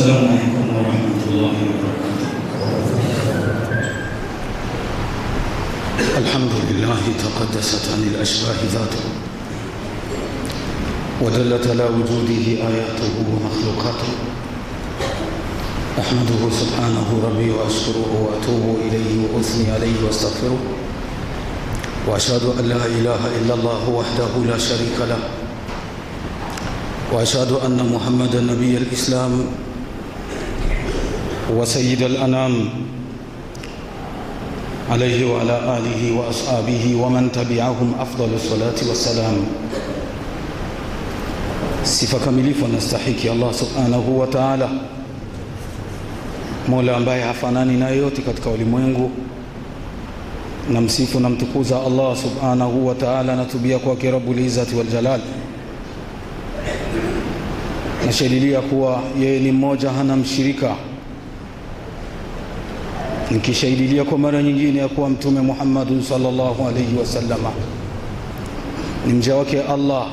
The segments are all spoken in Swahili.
السلام عليكم ورحمة الله وبركاته. الحمد لله تقدست عن الأشباه ذاته ودلت على وجوده آياته ومخلوقاته. أحمده سبحانه ربي وأشكره وأتوب إليه وأثني عليه واستغفره، وأشهد أن لا إله إلا الله وحده لا شريك له، وأشهد أن محمدا نبي الإسلام وسيد الأنام عليه وعلى آله وأصحابه ومن تبعهم أفضل الصلاة والسلام. Sifa kamilifu anastahiki Allah subhanahu wa ta'ala, Mola ambaye hafanani na yote katika ulimwengu. Na msifu na mtukuza Allah subhanahu wa ta'ala, natubia kwake Rabbul Izzati wal Jalal. Nashuhudia kuwa yeye ni mmoja, hana mshirika. Nikishuhudia kwa mara nyingine ya kuwa Mtume Muhammad sallallahu alayhi wasallam ni mja wake Allah,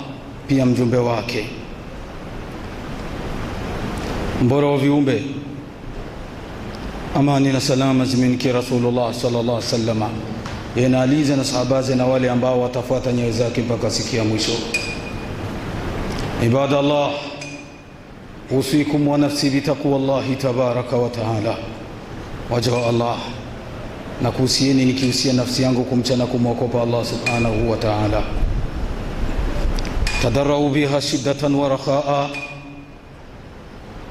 pia mjumbe wake, mbora wa viumbe. Amani na salama ziminiki Rasulullah sallallahu alayhi wasallam, yeye na aliza na sahabaze na wale ambao watafuata nyayo zake mpaka siku ya mwisho. Ibadallah, usikum wa nafsi bitaqwallahi tabaraka wa taala. Waja Allah, na kuhusieni nikihusia nafsi yangu kumchana kumwogopa Allah subhanahu wa ta'ala. Tadarrau biha shiddatan wa rakhaa,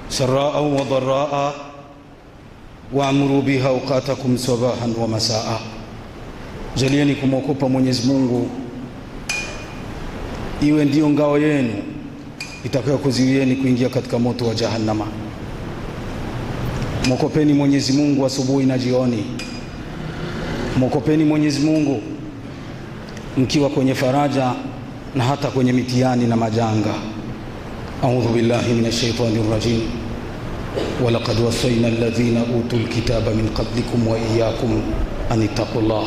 sarraa wa dharraa, wa'muru biha awqatakum sabahan wa masaa. Jalieni kumwogopa Mwenyezi Mungu iwe ndio ngao yenu itakayokuzuieni kuingia katika moto wa jahannama. Mwogopeni Mwenyezi Mungu asubuhi na jioni. Mwogopeni Mwenyezi Mungu mkiwa kwenye faraja na hata kwenye mitihani na majanga. A'udhu billahi minash shaitanir rajim. Wa laqad wasayna alladhina utul kitaba min qablikum wa iyyakum an ittaqullah.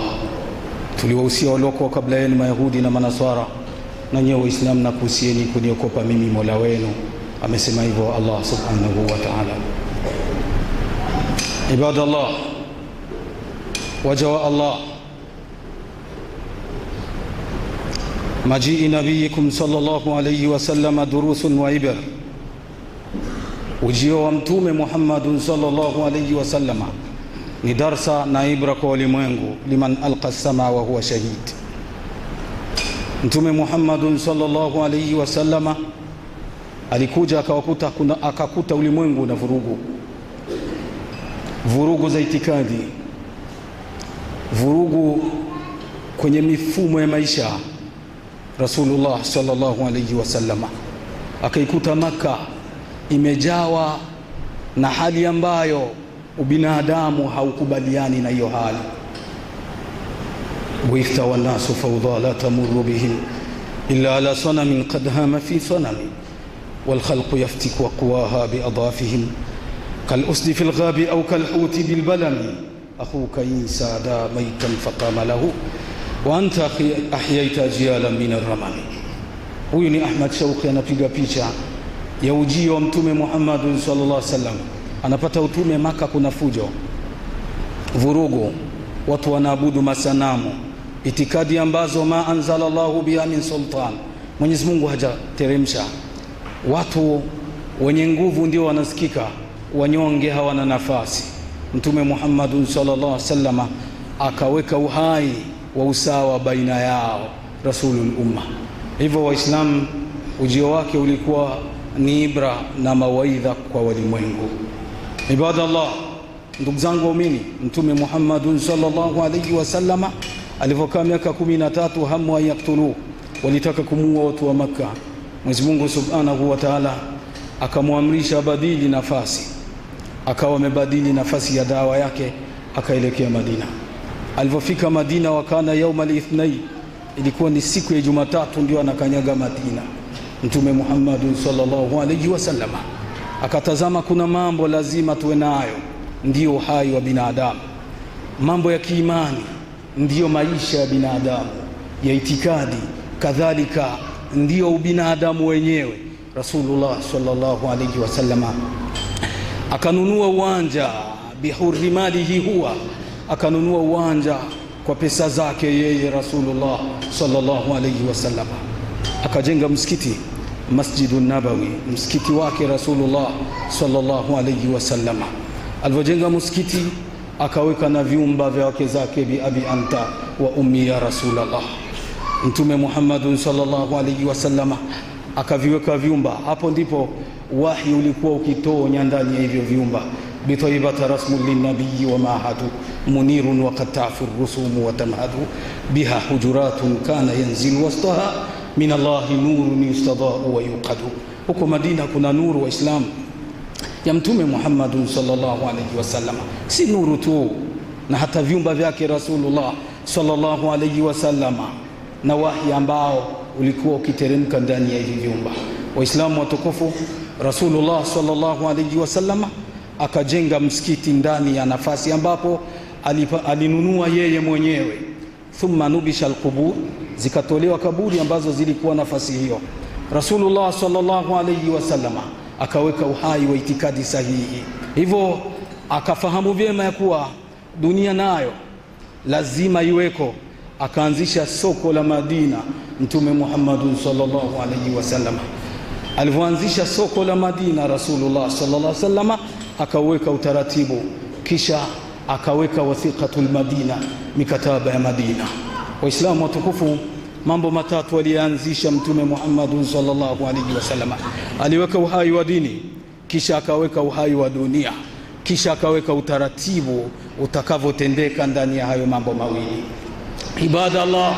Tuliwahusia waliokuwa kabla yenu, Mayahudi na Manaswara, na nyewe Waislamu, na kuhusieni kuniogopa mimi Mola wenu. Amesema hivyo Allah subhanahu wa ta'ala. Ibadallah, waja wa Allah, majii nabiyikum sallallahu alayhi wasallam durusun wa ibar. Ujio wa Mtume Muhammad sallallahu alayhi wasallam ni darsa na ibra kwa ulimwengu, liman alqa as-sama wa huwa shahid. Mtume Muhammad sallallahu alayhi wasallam alikuja akakuta ulimwengu na vurugu za itikadi, vurugu kwenye mifumo ya maisha. Rasulullah sallallahu alayhi wasallam akaikuta Maka imejawa na hali ambayo ubinadamu haukubaliani na hiyo hali. Buitha wa nasu fawdha la tamurru bihim illa ala sanamin qad hama fi sanami, wal khalqu yaftiku aqwaha bi adafihim كالأسد في الغاب أو كالحوت بالبلم. أخوك إن سادا ميتا فقام له وأنت أحييت أجيالا من الرمم. Huyu ni Ahmad Shauqi anapiga picha ya ujio wa Mtume Muhammad sallallahu alaihi wasallam. Anapata utume Maka, kuna fujo, vurugu, watu wanaabudu masanamu, itikadi ambazo ma anzalallahu biha min sultan, Mwenyezi Mungu hajateremsha. Watu wenye nguvu ndio wanasikika, wanyonge hawana nafasi. Mtume Muhammad sallallahu alaihi wasallam akaweka uhai wa usawa baina yao, rasulul umma. Hivyo Waislamu, ujio wake ulikuwa ni ibra na mawaidha kwa walimwengu. Ibadallah, ndugu zangu waumini, Mtume Muhammad sallallahu alaihi wasallam alipokaa miaka 13, hamu yaktulu, walitaka kumuua watu wa Makka. Mwenyezi Mungu subhanahu wa ta'ala akamwamrisha badili nafasi, akawa amebadili nafasi ya dawa yake, akaelekea Madina. Alipofika Madina, wakana yauma al-ithnain, ilikuwa ni siku ya Jumatatu, ndio anakanyaga Madina. Mtume Muhammad sallallahu alayhi wasallam akatazama kuna mambo lazima tuwe nayo, ndio uhai wa binadamu. Mambo ya kiimani ndio maisha ya binadamu, ya itikadi kadhalika ndio ubinadamu wenyewe. Rasulullah sallallahu alayhi wasallam akanunua uwanja bihurri malihi huwa, akanunua uwanja kwa pesa zake yeye Rasulullah sallallahu alayhi wasallam, akajenga msikiti Masjidun Nabawi, msikiti wake Rasulullah sallallahu alayhi wasallam. Alipojenga msikiti akaweka na vyumba vya wake zake, bi abi anta wa ummi ya Rasulullah. Mtume Muhammad sallallahu alayhi wasallam akaviweka vyumba. Hapo ndipo wahi ulikuwa ukitonya ndani ya hivyo vyumba. Bitaibata rasmul linnabiy wa mahadu munirun wa qad ta'fu ar-rusum wa tamhadu biha hujuratun kana yanzilu wastaha min Allahi nurun yustada'u wa yuqadu. Huko Madina kuna nuru wa Islam ya Mtume Muhammad sallallahu alayhi wasallam, si nuru tu, na hata vyumba vyake Rasulullah sallallahu alayhi wasallam na wahi ambao ulikuwa ukiteremka ndani ya hivi vyumba. Waislamu watukufu, Rasulullah sallallahu alayhi wasallam akajenga msikiti ndani ya nafasi ambapo alinunua yeye mwenyewe. Thumma nubisha alqubur, zikatolewa kaburi ambazo zilikuwa nafasi hiyo. Rasulullah sallallahu alayhi wasallam akaweka uhai wa itikadi sahihi, hivyo akafahamu vyema ya kuwa dunia nayo lazima iweko. Akaanzisha soko la Madina Mtume Muhammad sallallahu alayhi wasallam. Alipoanzisha soko la Madina Rasulullah sallallahu alayhi wasallam akaweka utaratibu, kisha akaweka wathiqatul Madina, mikataba ya Madina. Waislamu watukufu, mambo matatu alianzisha Mtume Muhammad sallallahu alayhi wasallam. Aliweka uhai wa dini, kisha akaweka uhai wa dunia, kisha akaweka utaratibu utakavotendeka ndani ya hayo mambo mawili. Ibadallah,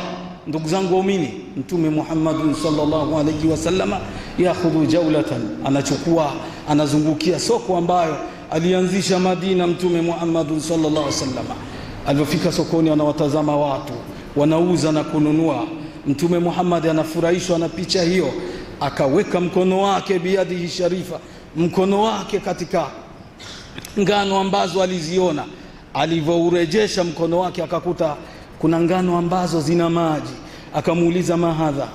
ndugu zangu waumini, Mtume Muhammad sallallahu alayhi wasallam yakhudhu jawlatan, anachukua anazungukia soko ambayo alianzisha Madina Mtume Muhammad sallallahu alayhi wasallam. Alipofika sokoni anawatazama watu wanauza na kununua. Mtume Muhammad anafurahishwa na picha hiyo, akaweka mkono wake biyadihi sharifa, mkono wake katika ngano ambazo aliziona. Alivourejesha mkono wake akakuta kuna ngano ambazo zina maji. Akamuuliza, mahadha,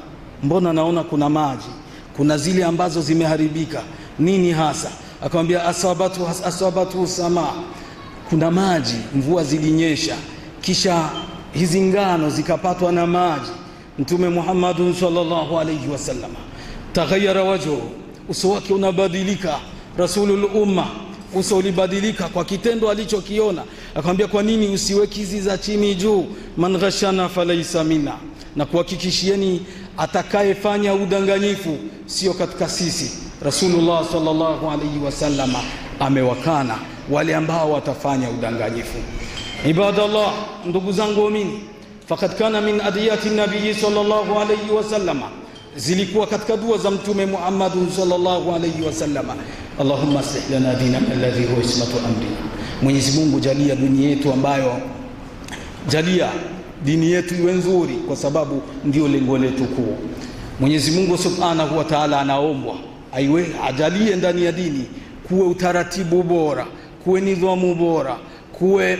mbona naona kuna maji? Kuna zile ambazo zimeharibika, nini hasa? Akamwambia, asabatu sama, kuna maji, mvua zilinyesha, kisha hizi ngano zikapatwa na maji. Mtume Muhammad sallallahu alayhi wasallam taghayyara wajhu, uso wake unabadilika. Rasulul umma, uso ulibadilika kwa kitendo alichokiona. Akamwambia, kwa nini usiweki hizi za chini juu? Man ghashana falaysa minna, na kuhakikishieni atakayefanya udanganyifu sio katika sisi. Rasulullah sallallahu alayhi wasallam amewakana wale ambao watafanya udanganyifu. Ibadallah, ndugu zangu waamini, faqad kana min adiyati nabii sallallahu alayhi wasallam, zilikuwa katika dua za Mtume Muhammad sallallahu alayhi wasallam, Allahumma aslih lana dinana alladhi huwa ismatu amrina. Mwenyezi Mungu, jalia dunia yetu ambayo, jalia dini yetu iwe nzuri, kwa sababu ndio lengo letu kuu. Mwenyezi Mungu subhanahu wa ta'ala anaombwa ajalie ndani ya dini kuwe utaratibu bora, kuwe nidhamu bora, kuwe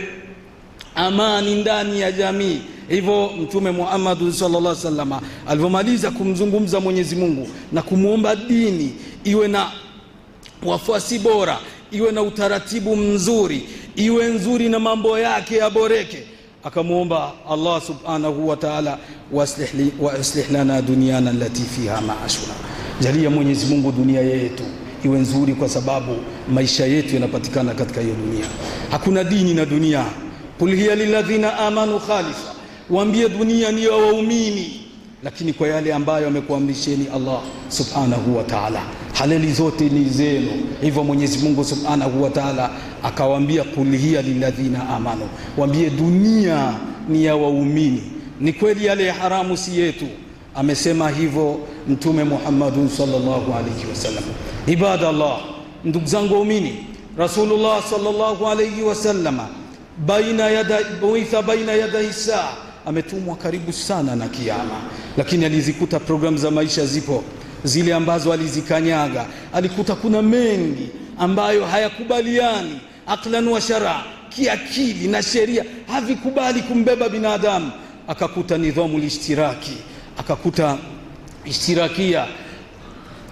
amani ndani ya jamii. Hivyo Mtume Muhammad sallallahu alaihi wasallam alipomaliza kumzungumza Mwenyezi Mungu na kumuomba dini iwe na wafuasi bora, iwe na utaratibu mzuri, iwe nzuri na mambo yake yaboreke, akamuomba Allah subhanahu wa ta'ala, waslih lana dunyana allati fiha ma'ashuna, jalia Mwenyezi Mungu dunia yetu iwe nzuri, kwa sababu maisha yetu yanapatikana katika hiyo dunia. Hakuna dini na dunia. Qul hiya lilladhina amanu khalisa, waambie dunia ni ya waumini, lakini kwa yale ambayo amekuamrisheni Allah subhanahu wa ta'ala, halali zote ni zenu. Hivyo Mwenyezi Mungu subhanahu wa ta'ala akawaambia, qul hiya lilladhina amanu, waambie dunia ni ya waumini. Ni kweli yale ya haramu si yetu, amesema hivyo Mtume Muhammad sallallahu alayhi wasallam. Ibadallah, ndugu zangu waumini, Rasulullah sallallahu alayhi wasallam baina yadai saa, ametumwa karibu sana na kiyama, lakini alizikuta program za maisha zipo, zile ambazo alizikanyaga. Alikuta kuna mengi ambayo hayakubaliani aklan wa shara, kiakili na sheria havikubali kumbeba binadamu. Akakuta nidhamu ishtiraki, akakuta ishtirakia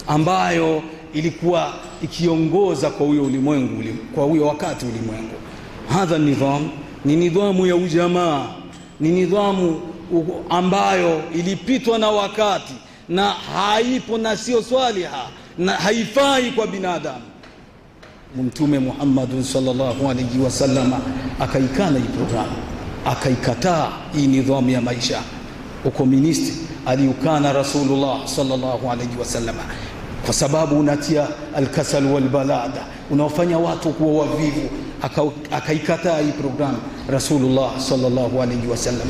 ambayo ilikuwa ikiongoza kwa huyo ulimwengu, kwa huyo wakati ulimwengu. Hadha nidham ni nidhamu ya ujamaa, ni nidhamu ambayo ilipitwa na wakati na haipo na sio swaliha na haifai kwa binadamu. Mtume Muhammad sallallahu alaihi wasallam akaikana hii programu, akaikataa hii nidhamu ya maisha. Ukomunisti aliukana Rasulullah sallallahu alaihi wasallam kwa sababu unatia alkasal walbalada, unaofanya watu kuwa wavivu. Akaikataa hii programu Rasulullah sallallahu alaihi wasallam,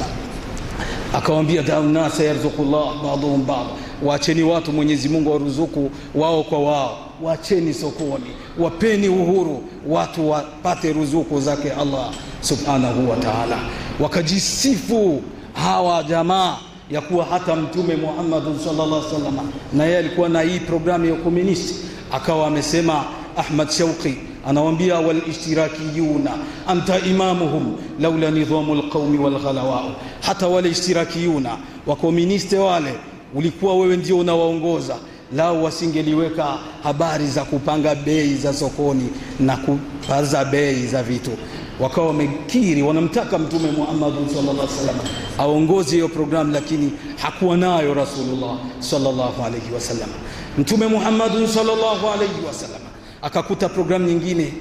akawaambia da'un nasa yarzuqullah ba'dhum ba'd, waacheni watu Mwenyezi Mungu waruzuku wao kwa wao, waacheni sokoni, wapeni uhuru watu wapate ruzuku zake Allah subhanahu wa ta'ala. Wakajisifu hawa jamaa ya kuwa hata Mtume Muhammad sallallahu alaihi wasallam na yeye alikuwa na hii programu ya komunisti. Akawa amesema Ahmad Shauqi anawaambia wal ishtirakiyuna anta imamuhum laula nidhamul qaumi wal ghalawaa, hata wale ishtirakiyuna wa komunisti wale ulikuwa wewe ndio unawaongoza, lao wasingeliweka habari za kupanga bei za sokoni na kupaza bei za vitu. Wakawa wamekiri wanamtaka Mtume Muhammad sallallahu alaihi wasallam aongoze hiyo programu, lakini hakuwa nayo Rasulullah sallallahu alaihi wasallam. Mtume Muhammad sallallahu alaihi wasallam akakuta programu nyingine,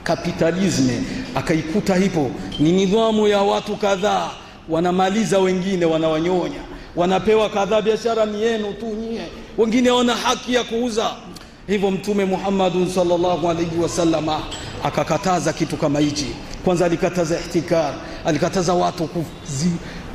kapitalisme, akaikuta hipo ni nidhamu ya watu kadhaa, wanamaliza wengine, wanawanyonya, wanapewa kadhaa, biashara ni yenu tu nyie, wengine wana haki ya kuuza. Hivyo Mtume Muhammad sallallahu alaihi wasallam akakataza kitu kama hichi. Kwanza alikataza ihtikar, alikataza watu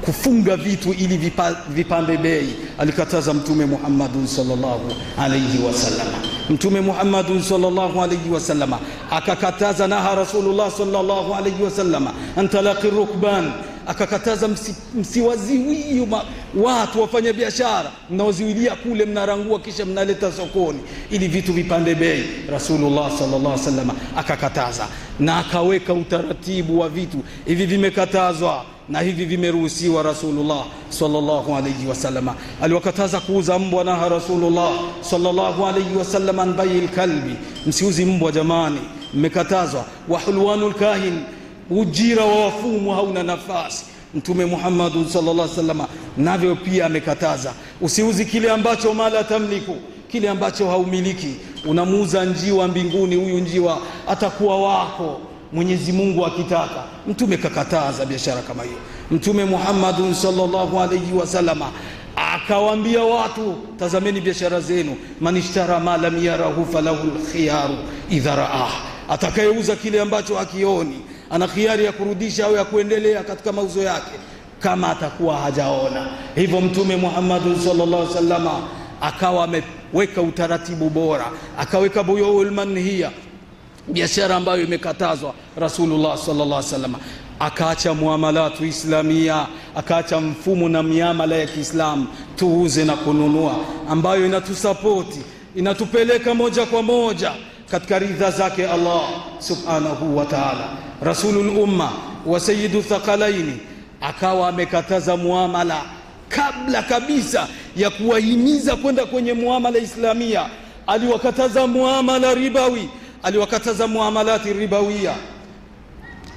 kufunga vitu ili vipande bei. Alikataza Mtume Muhammad sallallahu alaihi wasallam. Mtume Muhammad sallallahu alaihi wasallam akakataza, naha Rasulullah sallallahu alaihi wasallam antalaqi rukban, akakataza msiwaziwi watu wafanya biashara, mnawaziwilia kule, mnarangua kisha mnaleta sokoni ili vitu vipande bei. Rasulullah sallallahu alaihi wasallam akakataza na akaweka utaratibu wa vitu hivi vimekatazwa na hivi vimeruhusiwa. Rasulullah sallallahu alaihi wasallam aliwakataza kuuza mbwa, na Rasulullah sallallahu alaihi wasallam an bai'il kalbi, msiuzi mbwa jamani, mmekatazwa. Wa hulwanul kahin, ujira wa wafumu hauna nafasi. Mtume Muhammad sallallahu alaihi wasallam navyo pia amekataza. Usiuzi kile ambacho mala tamliku, kile ambacho haumiliki. Unamuuza njiwa mbinguni, huyu njiwa atakuwa wako Mwenyezi Mungu akitaka. Mtume kakataza biashara kama hiyo. Mtume Muhammad sallallahu alaihi wasallam akawaambia watu, tazameni biashara zenu, manishtara ma lam yarahu falahu alkhiyaru idha raah, atakayeuza kile ambacho hakioni ana khiari ya kurudisha au ya kuendelea katika mauzo yake kama atakuwa hajaona. Hivyo Mtume Muhammad sallallahu alaihi wasallam akawa ameweka utaratibu bora, akaweka buyul manhiya, biashara ambayo imekatazwa. Rasulullah sallallahu alaihi wasallam akaacha muamalatu islamia, akaacha mfumo na miamala ya Kiislamu, tuuze na kununua, ambayo inatusapoti, inatupeleka moja kwa moja katika ridha zake Allah subhanahu wa ta'ala. Rasulul umma wa sayyidu thaqalaini akawa amekataza muamala kabla kabisa ya kuwahimiza kwenda kwenye muamala islamia. Aliwakataza muamala ribawi, aliwakataza muamalati ribawiya,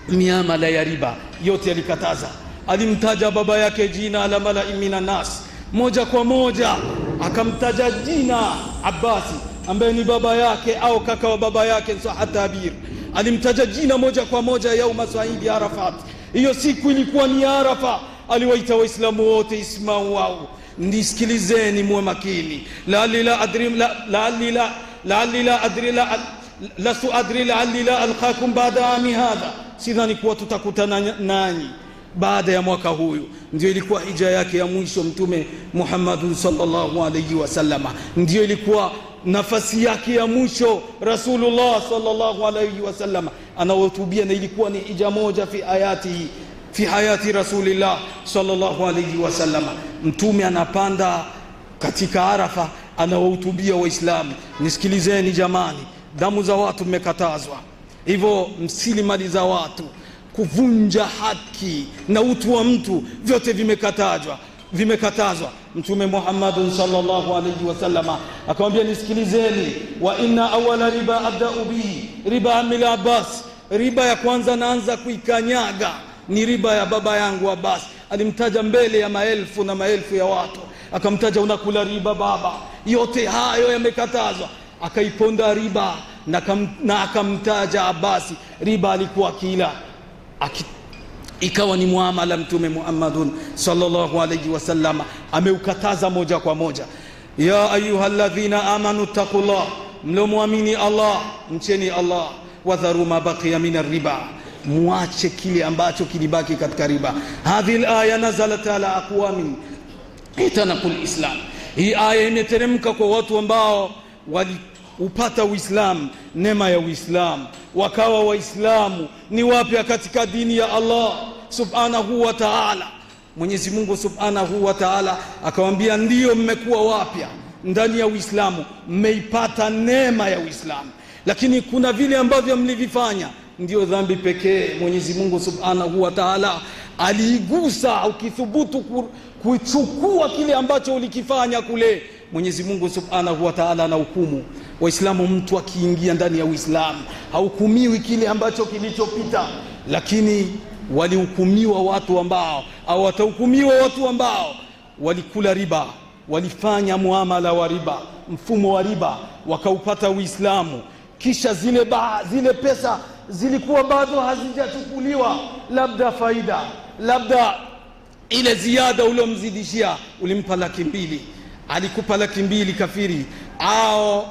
miamala ya riba yote alikataza. Alimtaja baba yake jina ala mala'in minan nas, moja kwa moja akamtaja jina Abbasi ambaye ni baba yake au kaka wa baba yake Sahatabir. Alimtaja jina moja kwa moja yauma Saidi Arafat. Hiyo siku ilikuwa ni Arafa. Aliwaita Waislamu wote, ismau wao, ndisikilizeni muwe makini. La'alli la adri la alqakum ba'da ami hadha, sidhani kuwa tutakutana nanyi baada ya mwaka huyu. Ndio ilikuwa hija yake ya mwisho Mtume Muhammad sallallahu alaihi wasallam, ndio ilikuwa nafasi yake ya mwisho Rasulullah sallallahu alaihi wasallam anahutubia, na ilikuwa ni hija moja fi hayati Rasulillah sallallahu alaihi wasallam. Mtume anapanda katika Arafa, anawahutubia Waislamu, nisikilizeni jamani, damu za watu mmekatazwa, hivyo msilimali za watu, kuvunja haki na utu wa mtu, vyote vimekatazwa. vimekatazwa. Mtume Muhammad sallallahu alayhi wasallama akamwambia, nisikilizeni, wa inna awwala riba abda'u bihi riba Amil Abbas, riba ya kwanza naanza kuikanyaga ni riba ya baba yangu Abbas. Alimtaja mbele ya maelfu na maelfu ya watu, akamtaja, unakula riba baba, yote hayo yamekatazwa. Akaiponda riba na akamtaja Abbas, riba alikuwa kila ikawa ni muamala. Mtume Muhammadun sallallahu alayhi wasallam ameukataza moja kwa moja. Ya ayyuhalladhina amanu taqullah, mliomuamini Allah mcheni Allah, wadharu ma baqiya min riba, muache kile ambacho kilibaki katika riba. Hadhihi alaya nazalat ala aqwamin itanaqul islam, hii aya imeteremka kwa watu ambao waliupata Uislamu, neema ya Uislamu, wakawa Waislamu ni wapya katika dini ya Allah subhanahu wa ta'ala. Mwenyezi Mungu subhanahu wa ta'ala akamwambia, ndio mmekuwa wapya ndani ya Uislamu, mmeipata neema ya Uislamu, lakini kuna vile ambavyo mlivifanya ndio dhambi pekee. Mwenyezi Mungu subhanahu wa ta'ala aliigusa, ukithubutu kuchukua kile ambacho ulikifanya kule, Mwenyezi Mungu subhanahu wa ta'ala anahukumu. Waislamu, mtu akiingia ndani ya Uislamu hahukumiwi kile ambacho kilichopita, lakini walihukumiwa watu ambao, au watahukumiwa watu ambao walikula riba, walifanya muamala wa riba, mfumo wa riba, wakaupata Uislamu, kisha zile pesa zilikuwa bado hazijachukuliwa, labda faida, labda ile ziada uliomzidishia, ulimpa 200,000, alikupa 200,000 kafiri, au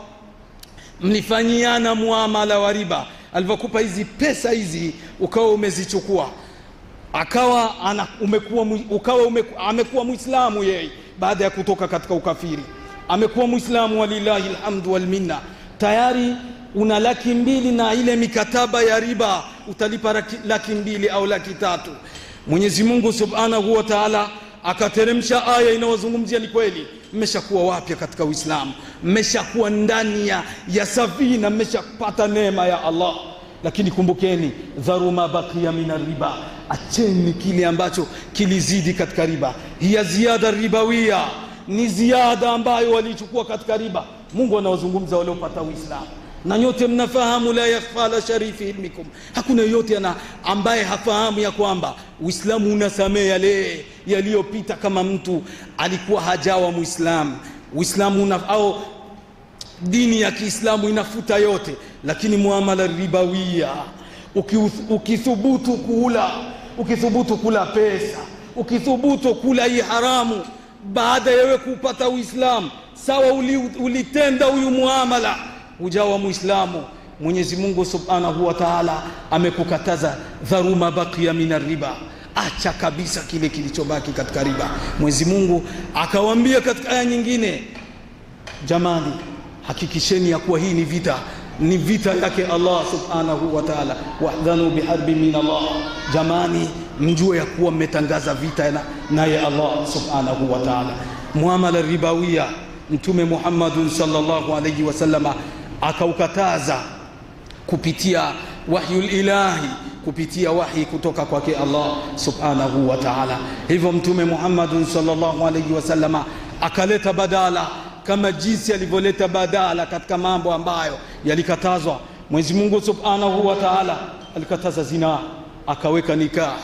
mlifanyiana muamala wa riba, alipokupa hizi pesa hizi ukawa umezichukua, amekuwa Muislamu yeye baada ya kutoka katika ukafiri, amekuwa Muislamu, walillahi alhamdu wal minna, tayari una 200,000 na ile mikataba ya riba utalipa 200,000 au 300,000. Mwenyezi Mungu subhanahu wa ta'ala akateremsha aya inayozungumzia, ni kweli mmeshakuwa wapya katika Uislamu, mmeshakuwa ndani ya safina, mmeshapata neema ya Allah, lakini kumbukeni, dharu ma baqiya min riba, acheni kile ambacho kilizidi katika riba. Hiya ziada ribawia, ni ziada ambayo walichukua katika riba. Mungu anawazungumza waliopata Uislamu, na nyote mnafahamu, la yakhfa ala sharifi ilmikum, hakuna yote ambaye hafahamu ya kwamba Uislamu unasamehe yale yaliyopita. Kama mtu alikuwa hajawa Muislamu, Uislamu au dini ya Kiislamu inafuta yote, lakini muamala ribawia, ukithubutu kula pesa, ukithubutu kula hii haramu baada ya wewe kupata Uislamu, sawa ulitenda huyu muamala, hujawa Muislamu, Mwenyezi Mungu subhanahu wa ta'ala amekukataza, dharu ma baqiya min riba, acha kabisa kile kilichobaki katika riba. Mwenyezi Mungu akawaambia katika aya nyingine, jamani, hakikisheni ya kuwa hii ni vita yake Allah subhanahu wa ta'ala, wahdhanu biharbi min Allah, jamani, mjue ya kuwa mmetangaza vita naye Allah subhanahu wa ta'ala. Muamala ribawia, Mtume Muhammad sallallahu alayhi wasallama akaukataza kupitia wahyul ilahi, kupitia wahi kutoka kwake Allah subhanahu wa ta'ala. Hivyo Mtume Muhammad sallallahu alayhi wasallama akaleta badala, kama jinsi alivyoleta badala katika mambo ambayo yalikatazwa. Mwenyezi Mungu subhanahu wa ta'ala alikataza zina, akaweka nikah,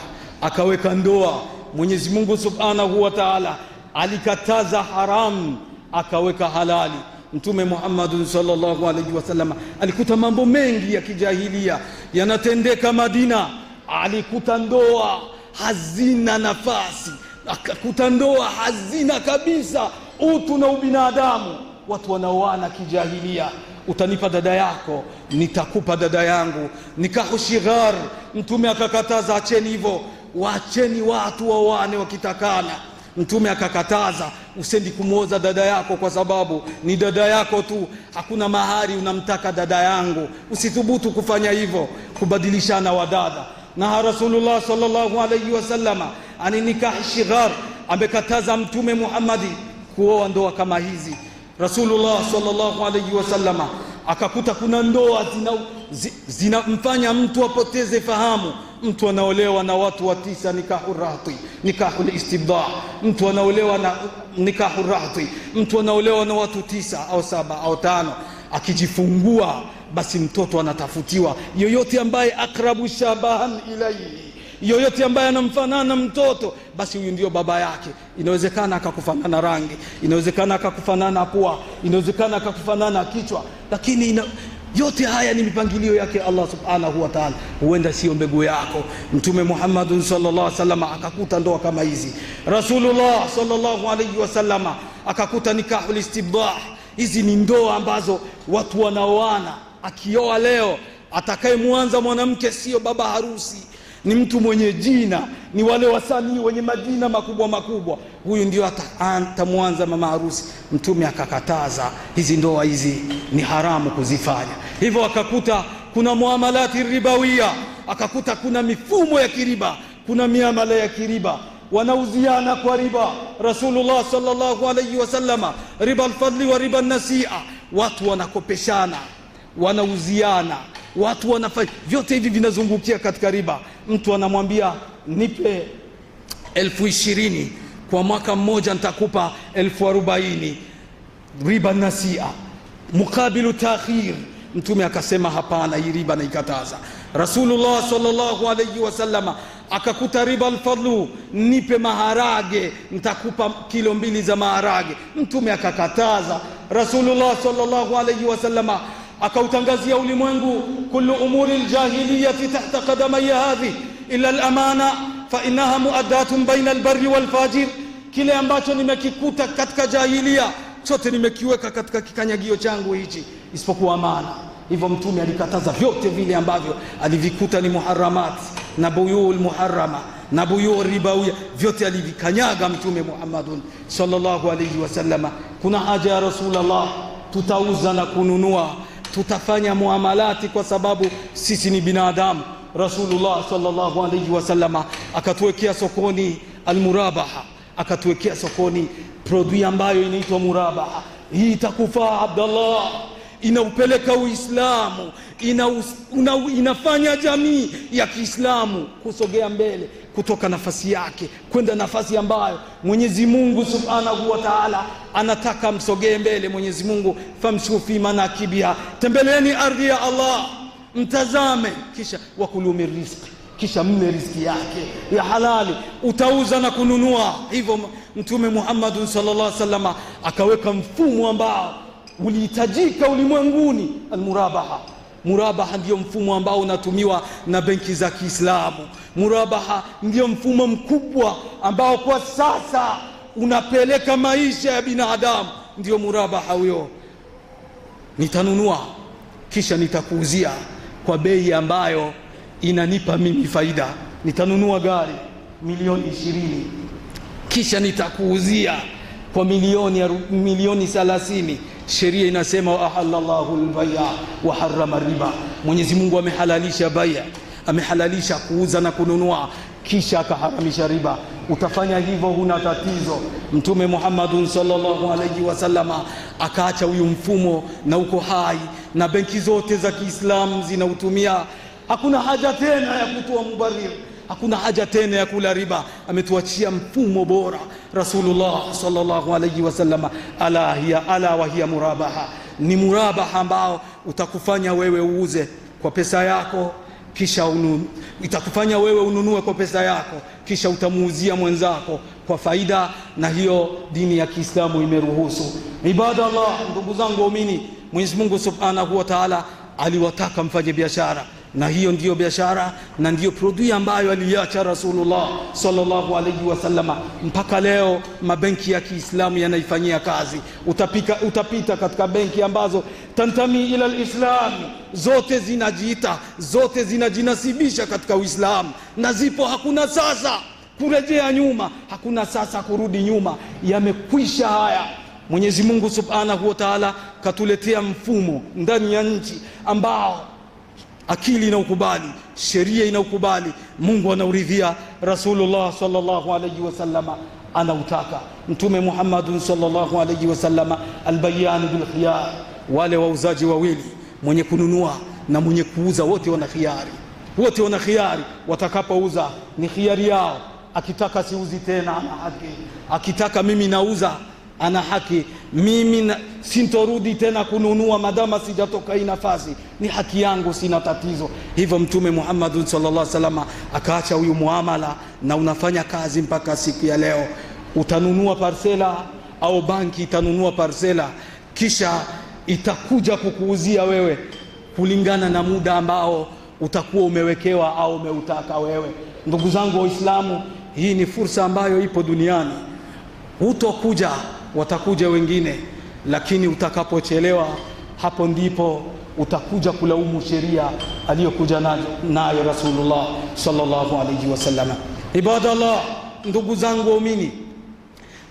akaweka ndoa. Mwenyezi Mungu subhanahu wa ta'ala alikataza haram, akaweka halali. Mtume Muhammad sallallahu alaihi wasallam alikuta mambo mengi ya kijahilia yanatendeka Madina, alikuta ndoa hazina nafasi, akakuta ndoa hazina kabisa utu na ubinadamu, watu wanaoana kijahilia. Utanipa dada yako, nitakupa dada yangu, nikahu shighar. Mtume akakataza, acheni hivyo, waacheni watu waoane wakitakana. Mtume akakataza, usendi kumuoza dada yako kwa sababu ni dada yako tu, hakuna mahari, unamtaka dada yangu. Usithubutu kufanya hivyo, kubadilishana wadada. Na Rasulullah sallallahu alayhi wasallama ani nikah shighar, amekataza Mtume Muhammadi kuoa ndoa kama hizi. Rasulullah sallallahu alayhi wasallama akakuta kuna ndoa zinamfanya mtu apoteze fahamu. mtu anaolewa na watu wa 9 nikahu rahti, nikahu istibda. Mtu anaolewa na nikahu rahti, mtu anaolewa na watu 9 au 7 au 5, akijifungua basi mtoto anatafutiwa yoyote ambaye akrabu shabahan ilayhi, yoyote ambaye anamfanana mtoto, basi huyu ndio baba yake. Inawezekana akakufanana rangi, inawezekana akakufanana pua, inawezekana akakufanana kichwa, lakini yote haya ni mipangilio yake Allah subhanahu wa ta'ala. Huenda sio mbegu yako. Mtume Muhammad sallallahu alaihi wasallam akakuta ndoa kama hizi. Rasulullah sallallahu alaihi wasallam akakuta nikahul istibdah. Hizi ni ndoa ambazo watu wanaoana. Akioa leo, atakayemwanza mwanamke sio baba harusi, ni mtu mwenye jina, ni wale wasanii wenye majina makubwa makubwa. Huyu ndio atamwanza mama harusi. Mtume akakataza hizi ndoa, hizi ni haramu kuzifanya. Hivyo akakuta kuna muamalati ribawia, akakuta kuna mifumo ya kiriba, kuna miamala ya kiriba, wanauziana kwa riba. Rasulullah sallallahu alayhi wasallama, riba al-fadli wa riba an-nasi'a, watu wanakopeshana, wanauziana, watu wanafanya vyote hivi vinazungukia katika riba. Mtu anamwambia nipe 20,000 kwa mwaka mmoja, nitakupa 40,000, riba nasia mukabilu ta'khir. Mtume akasema hapana, hii riba naikataza. Rasulullah sallallahu alayhi wasallama akakuta riba al-fadlu, nipe maharage, nitakupa kilo 2 za maharage. Mtume akakataza. Rasulullah sallallahu alayhi wasallama akautangazia ulimwengu, kullu umuri aljahiliyati tahta qadamaya hadhi illa al-amana fa innaha muaddatun baina al-barri wal-fajir. Kile ambacho nimekikuta katika jahiliya chote nimekiweka katika kikanyagio changu hichi isipokuwa amana. Hivyo Mtume alikataza vyote vile ambavyo alivikuta ni muharramat na buyul muharrama na buyul ribawiyya, vyote alivikanyaga Mtume Muhammadun sallallahu alayhi wasallama. Kuna haja ya Rasulullah, tutauza na kununua, tutafanya muamalati kwa sababu sisi ni binadamu. Rasulullah sallallahu alayhi wasallama akatuwekea sokoni almurabaha, akatuwekea sokoni produit ambayo inaitwa murabaha. Hii itakufaa Abdullah, inaupeleka Uislamu, inafanya jamii ya Kiislamu kusogea mbele kutoka nafasi yake kwenda nafasi ambayo Mwenyezi Mungu Subhanahu wa Ta'ala anataka msogee mbele. Mwenyezi Mungu, famshu fi manakibiha, tembeleeni ardhi ya Allah, mtazame, kisha wakulu min rizqi, kisha mle riziki yake ya halali, utauza na kununua. Hivyo Mtume Muhammad sallallahu alaihi wasallam akaweka mfumo ambao ulihitajika ulimwenguni, almurabaha. Murabaha ndio mfumo ambao unatumiwa na benki za Kiislamu. Murabaha ndio mfumo mkubwa ambao kwa sasa unapeleka maisha ya binadamu. Ndio murabaha huyo. Nitanunua kisha nitakuuzia kwa bei ambayo inanipa mimi faida. Nitanunua gari milioni 20 kisha nitakuuzia kwa milioni 30. Sheria inasema wa ahallallahu al-bay'a wa harrama riba. Mwenyezi Mungu amehalalisha bai'a, amehalalisha kuuza na kununua, kisha akaharamisha riba. Utafanya hivyo, huna tatizo. Mtume Muhammad sallallahu alayhi wasallama akaacha huyu mfumo na uko hai, na benki zote za Kiislamu zinautumia. Hakuna haja tena ya kutoa mubarir, hakuna haja tena ya kula riba. Ametuachia mfumo bora Rasulullah sallallahu alayhi wasallama. Ala wa hiya murabaha, ni murabaha ambao utakufanya wewe uuze kwa pesa yako, kisha itakufanya wewe ununue kwa pesa yako, kisha utamuuzia mwenzako kwa faida. Na hiyo dini ya Kiislamu imeruhusu. Ibadallah, ndugu zangu waumini, Mwenyezi Mungu Subhanahu wa Ta'ala aliwataka mfanye biashara, na hiyo ndiyo biashara na ndiyo produit ambayo aliacha Rasulullah sallallahu alayhi wasallama. Mpaka leo mabenki ya Kiislamu yanaifanyia kazi. Utapita katika benki ambazo tantami ila alislam, zote zinajiita, zote zinajinasibisha katika Uislamu, na zipo. Hakuna sasa kurejea nyuma, hakuna sasa kurudi nyuma, yamekwisha haya. Mwenyezi Mungu Subhanahu wa Ta'ala katuletea mfumo ndani ya nchi ambao akili inaukubali, sheria inaukubali, Mungu anauridhia, Rasulullah sallallahu alayhi wasallama anautaka. Mtume Muhammad sallallahu alayhi wasallama albayan bil khiyar, wale wauzaji wawili, mwenye kununua na mwenye kuuza, wote wana khiari. wote wana khiari. Watakapouza ni khiari yao, akitaka siuzi tena ana haki, akitaka mimi nauza ana haki, mimi sintorudi tena kununua madama sijatoka hii nafasi, ni haki yangu, sina tatizo. Hivyo Mtume Muhammad sallallahu alaihi wasallam akaacha huyu muamala, na unafanya kazi mpaka siku ya leo. Utanunua parsela au banki itanunua parsela, kisha itakuja kukuuzia wewe kulingana na muda ambao utakuwa umewekewa au umeutaka wewe. Ndugu zangu Waislamu, hii ni fursa ambayo ipo duniani. Utakuja, watakuja wengine, lakini utakapochelewa, hapo ndipo utakuja kulaumu sheria aliyokuja nayo Rasulullah sallallahu alayhi wasallam. Ibadallah, ndugu zangu waumini,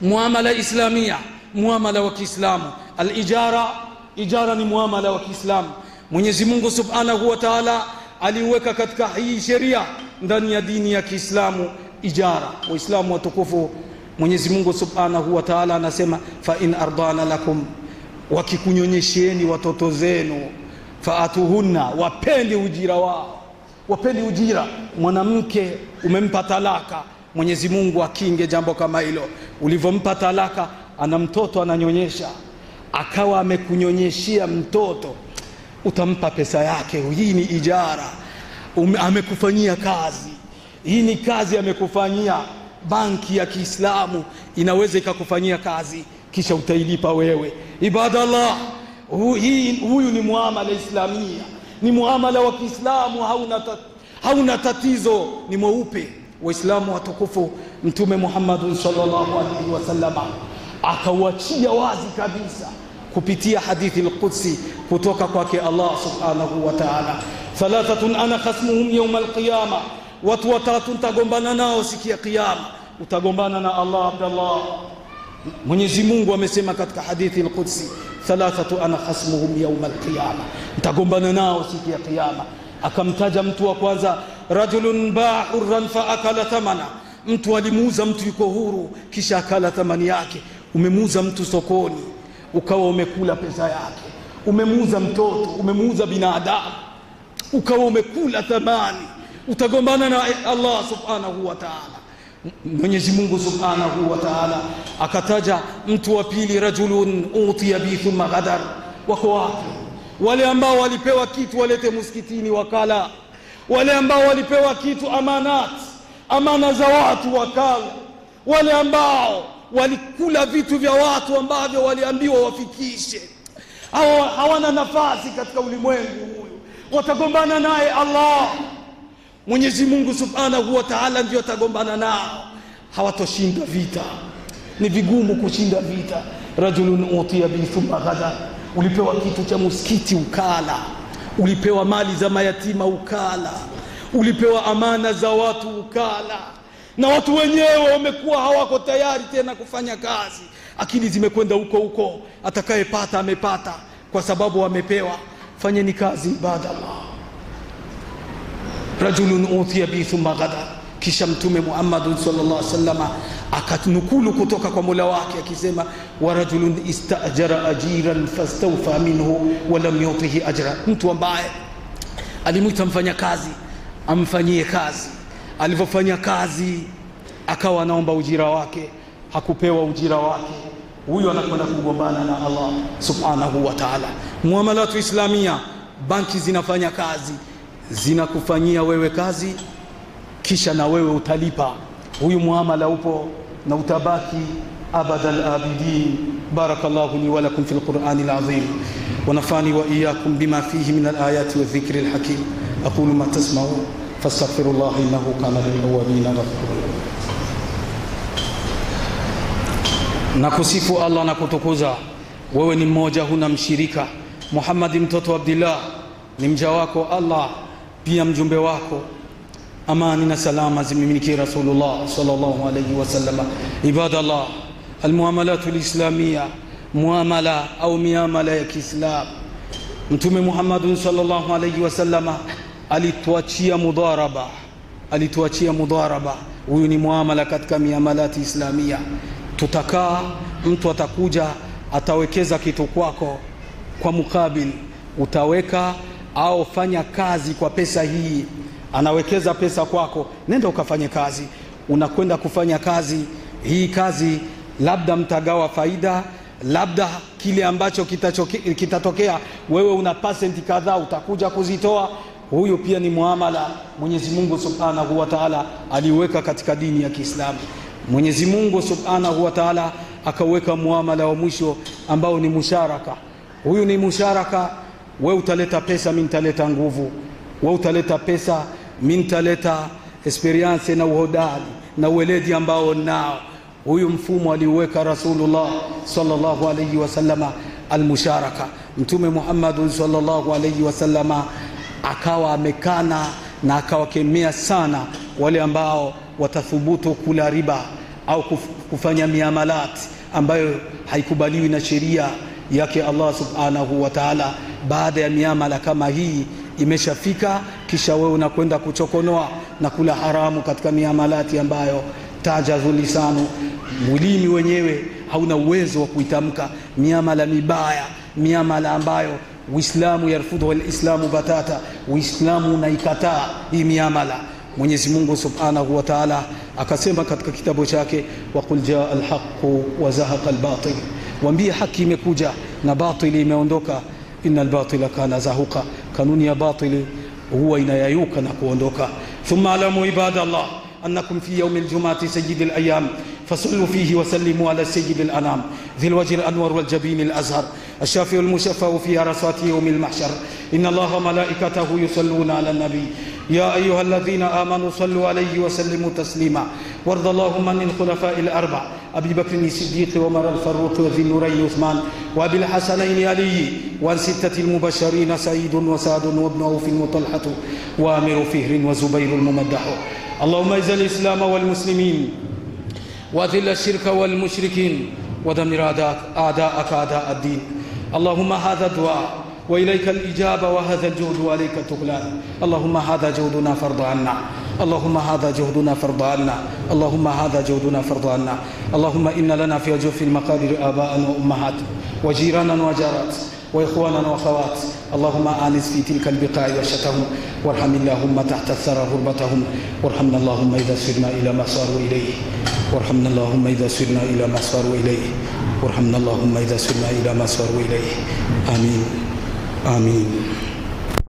muamala islamia, muamala wa Kiislamu, ijara ni muamala wa Kiislamu. Mwenyezi Mungu Subhanahu wa Ta'ala aliweka katika hii sheria ndani ya dini ya Kiislamu ijara. Waislamu watukufu, Mwenyezi Mungu Subhanahu wa Ta'ala anasema fa in ardana lakum, wakikunyonyesheni watoto zenu, faatuhunna, wapende ujira wao. Wapende ujira. Mwanamke umempa talaka, Mwenyezi Mungu akinge jambo kama hilo. Ulivompa talaka, ana mtoto ananyonyesha, akawa amekunyonyeshia mtoto, utampa pesa yake. Hii ni ijara, amekufanyia kazi. Hii ni kazi amekufanyia. Banki ya Kiislamu inaweza ikakufanyia kazi, kisha utailipa wewe. Ibadallah, huyu ni muamala islamia, ni muamala wa Kiislamu, hauna tatizo, ni mweupe. Waislamu watukufu, Mtume Muhammad sallallahu alaihi wasallam akawachia wazi kabisa kupitia hadithi al-Qudsi kutoka kwake Allah subhanahu wa ta'ala, thalathatun ana khasmuhum yawm al-qiyama, watu watatu nitagombana nao siku ya kiyama. Utagombana na Allah. Abdallah, Mwenyezi Mungu amesema katika hadithi al-Qudsi, thalathatu ana khasmuhum yawm al-qiyama, nitagombana nao siku ya kiyama. Akamtaja mtu wa kwanza, rajulun ba'a hurran fa akala thamana, mtu alimuuza mtu yuko huru kisha akala thamani yake. Umemuuza mtu sokoni ukawa umekula pesa yake, umemuuza mtoto, umemuuza binadamu ukawa umekula thamani, utagombana na Allah subhanahu wa ta'ala. Mwenyezi Mungu subhanahu wa ta'ala akataja mtu wa pili, rajulun utiya bi thumma ghadar. Wako wapi wale ambao walipewa kitu walete msikitini wakala? Wale ambao walipewa kitu amana za watu wakala? Wale ambao walikula vitu vya watu ambavyo waliambiwa wafikishe? Hawana nafasi katika ulimwengu huyu, watagombana naye Allah. Mwenyezi Mungu subhanahu wa ta'ala ndio atagombana nao, hawatoshinda vita. Ni vigumu kushinda vita. Rajulun utiya bi thumma ghadar, ulipewa kitu cha msikiti ukala, ulipewa mali za mayatima ukala, ulipewa amana za watu ukala, na watu wenyewe wamekuwa hawako tayari tena kufanya kazi. Akili zimekwenda huko, atakayepata amepata kwa sababu wamepewa. Fanyeni kazi, ibadallah. Rajulun utiya bi thumma ghadar. Kisha Mtume Muhammad sallallahu alaihi wasallam akatunukulu kutoka kwa Mola wake akisema, wa rajulun istajara ajiran fastawfa minhu wa lam yutihi ajra, mtu ambaye alimuita mfanya kazi amfanyie kazi, alivyofanya kazi akawa anaomba ujira wake, hakupewa ujira wake, huyo anakwenda kugombana na Allah subhanahu wa ta'ala. Muamalatu islamia, banki zinafanya kazi, zinakufanyia wewe kazi, kisha na wewe utalipa. Huyu muamala upo na utabaki abadal abidin. Barakallahu li wa lakum fil Qur'anil azim wa nafani wa iyyakum bima fihi min al-ayati wa dhikril hakim. aqulu ma tasma'un fastaghfirullah innahu kana lil awwabin ghafura. Nakusifu Allah na kutukuza, wewe ni mmoja, huna mshirika. Muhammad mtoto Abdullah ni mja wako Allah, pia mjumbe wako. Amani na salama zimiminikie Rasulullah sallallahu alayhi wasallam. Ibadallah, almuamalatu alislamia, muamala au miamala ya Kiislam. Mtume Muhammad sallallahu alayhi wasallam alituachia mudharaba. Huyu ni muamala katika miamalati islamia. Tutakaa, mtu atakuja atawekeza kitu kwako, kwa mukabili utaweka au fanya kazi kwa pesa hii, anawekeza pesa kwako, nenda ukafanye kazi. Unakwenda kufanya kazi, hii kazi labda mtagawa faida, labda kile ambacho kitatokea wewe una percent kadhaa utakuja kuzitoa. Huyo pia ni muamala Mwenyezi Mungu Subhanahu wa Ta'ala aliweka katika dini ya Kiislamu. Mwenyezi Mungu Subhanahu wa Ta'ala akaweka muamala wa mwisho ambao ni musharaka. Huyu ni musharaka, wewe utaleta pesa, mimi nitaleta nguvu. Wewe utaleta pesa, mimi nitaleta experience na uhodari na uweledi ambao nao. Huyu mfumo aliuweka Rasulullah sallallahu alayhi wasallama, almusharaka. Mtume Muhammad sallallahu alayhi wasallama akawa amekana na akawakemea sana wale ambao watathubutu kula riba au kufanya miamalat ambayo haikubaliwi na sheria yake Allah Subhanahu wa Ta'ala. Baada ya miamala kama hii imeshafika, kisha wewe unakwenda kuchokonoa na kula haramu katika miamalati ambayo tajazu lisanu, mulimi wenyewe hauna uwezo wa kuitamka, miamala mibaya, miamala ambayo Uislamu yarfudhu wal-Islamu batata, Uislamu unaikataa hii miamala. Mwenyezi Mungu Subhanahu wa Ta'ala akasema katika kitabu chake, wa qul jaa al-haqqu wa zahaqa al-batil, waambie haki imekuja na batili imeondoka, innal batila kana zahuqa, kanuni ya batili huwa inayayuka na kuondoka. Thumma alamu ibadallah أنكم في يوم الجمعة سيد الأيام فصلوا فيه وسلموا على سيد الأنام ذي الوجه الأنور والجبين الأزهر الشافي المشفع في عرصات يوم المحشر. إن الله ملائكته يصلون على النبي يا أيها الذين آمنوا صلوا عليه وسلموا تسليما. وارض اللهم عن الخلفاء الأربع أبي بكر الصديق وعمر الفاروق وذي النورين عثمان وأبي الحسنين علي، وعن ستة المبشرين سعيد وسعد وابن عوف وطلحة وآمر فهر وزبير الممدح. اللهم اعز الإسلام والمسلمين وأذل الشرك والمشركين ودمر أعداءك أعداء الدين. اللهم هذا الدعاء وإليك الإجابة وهذا الجهد وعليك التكلان. اللهم هذا جهدنا فرض عنا، اللهم هذا جهدنا فرض عنا، اللهم هذا جهدنا فرض عنا. اللهم إن لنا في جوف المقادير آباء وأمهات وجيرانا وجارات وإخوانا وأخوات. اللهم آنس في تلك البقاع وشتهم، وارحم اللهم تحت الثرى غربتهم، وارحمنا اللهم إذا سرنا إلى ما صاروا إليه، وارحمنا اللهم إذا سرنا إلى ما صاروا إليه، وارحمنا اللهم إذا سرنا إلى ما صاروا إليه. آمين آمين.